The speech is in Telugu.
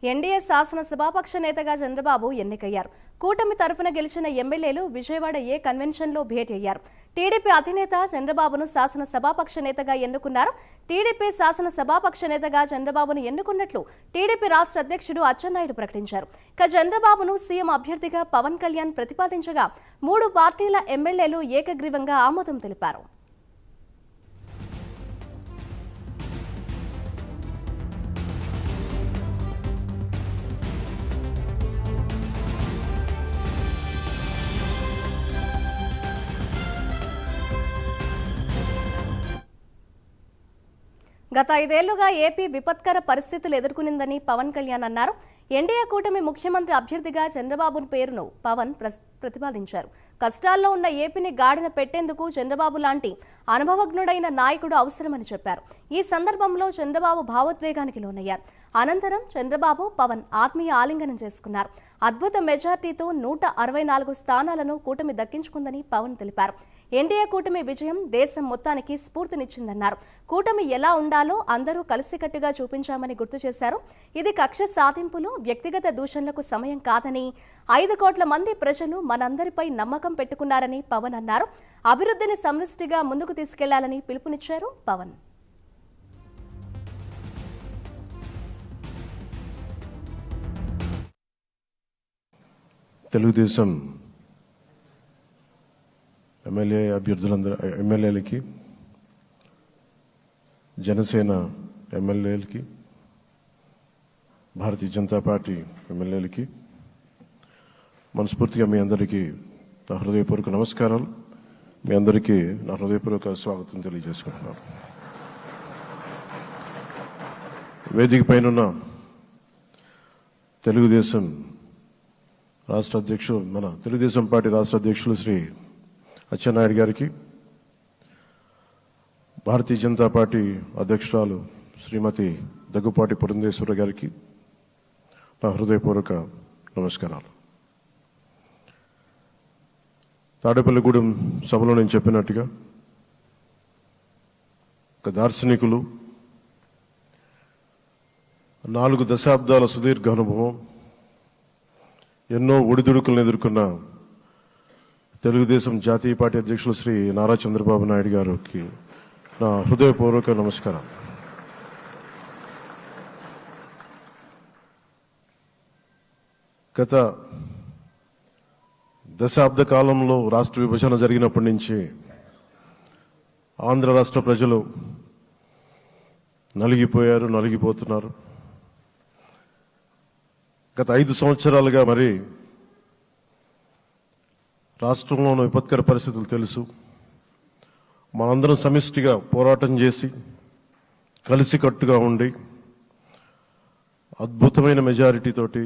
ఎన్డీఏ శాసనసభాపక్ష నేతగా చంద్రబాబు ఎన్నికయ్యారు. కూటమి తరఫున గెలిచిన ఎమ్మెల్యేలు విజయవాడ ఏ కన్వెన్షన్లో భేటీ అయ్యారు. టీడీపీ అధినేత చంద్రబాబును శాసనసభాపక్ష నేతగా ఎన్నుకున్నారు. టీడీపీ శాసనసభాపక్ష నేతగా చంద్రబాబును ఎన్నుకున్నట్లు టీడీపీ రాష్ట్ర అధ్యక్షుడు అచ్చెన్నాయుడు ప్రకటించారు. ఇక చంద్రబాబును సీఎం అభ్యర్థిగా పవన్ కళ్యాణ్ ప్రతిపాదించగా 3 పార్టీల ఎమ్మెల్యేలు ఏకగ్రీవంగా ఆమోదం తెలిపారు. గత 5 ఏళ్లుగా ఏపీ విపత్కర పరిస్థితులు ఎదుర్కొనిందని పవన్ కళ్యాణ్ అన్నారు. ఎన్డీఏ కూటమి ముఖ్యమంత్రి అభ్యర్థిగా చంద్రబాబు పేరును పవన్ ప్రతిపాదించారు. కష్టాల్లో ఉన్న ఏపీని గాడిన పెట్టేందుకు చంద్రబాబు లాంటి అనుభవజ్ఞుడైన నాయకుడు అవసరమని చెప్పారు. ఈ సందర్భంలో చంద్రబాబు భావోద్వేగానికి లోనయ్యారు. అనంతరం చంద్రబాబు పవన్ ఆత్మీయ ఆలింగనం చేసుకున్నారు. అద్భుత మెజార్టీతో 164 స్థానాలను కూటమి దక్కించుకుందని పవన్ తెలిపారు. ఎన్డీఏ కూటమి విజయం దేశం మొత్తానికి స్ఫూర్తినిచ్చిందన్నారు. కూటమి ఎలా ఉండాలో అందరూ కలిసికట్టుగా చూపించామని గుర్తు చేశారు. ఇది కక్ష సాధింపులు, వ్యక్తిగత దూషణలకు సమయం కాదని, 5 కోట్ల మంది ప్రజలు మనందరిపై నమ్మకం పెట్టుకున్నారని పవన్ అన్నారు. అభివృద్ధిని సమిష్టిగా ముందుకు తీసుకెళ్లాలని పిలుపునిచ్చారు పవన్. తెలుగుదేశం ఎమ్మెల్యేలకి, జనసేన ఎమ్మెల్యేలకి, భారతీయ జనతా పార్టీ ఎమ్మెల్యేలకి మనస్ఫూర్తిగా మీ అందరికీ నా హృదయపూర్వక నమస్కారాలు. మీ అందరికీ నా హృదయపూర్వక స్వాగతం తెలియజేసుకుంటున్నాను. వేదిక పైన తెలుగుదేశం పార్టీ రాష్ట్ర అధ్యక్షులు శ్రీ అచ్చెన్నాయుడు గారికి, భారతీయ జనతా పార్టీ అధ్యక్షురాలు శ్రీమతి దగ్గుపాటి పురంధేశ్వర గారికి నా హృదయపూర్వక నమస్కారాలు. తాడేపల్లిగూడెం సభలో నేను చెప్పినట్టుగా ఒక దార్శనికులు, 4 దశాబ్దాల సుదీర్ఘ అనుభవం, ఎన్నో ఒడిదుడుకులను ఎదుర్కొన్న తెలుగుదేశం జాతీయ పార్టీ అధ్యక్షులు శ్రీ నారా చంద్రబాబు నాయుడు గారికి నా హృదయపూర్వక నమస్కారం. గత దశాబ్ద కాలంలో రాష్ట్ర విభజన జరిగినప్పటి నుంచి ఆంధ్ర రాష్ట్ర ప్రజలు నలిగిపోతున్నారు. గత 5 సంవత్సరాలుగా మరి రాష్ట్రంలోని విపత్కర పరిస్థితులు తెలుసు. మనందరం సమిష్టిగా పోరాటం చేసి కలిసికట్టుగా ఉండి అద్భుతమైన మెజారిటీలతోటి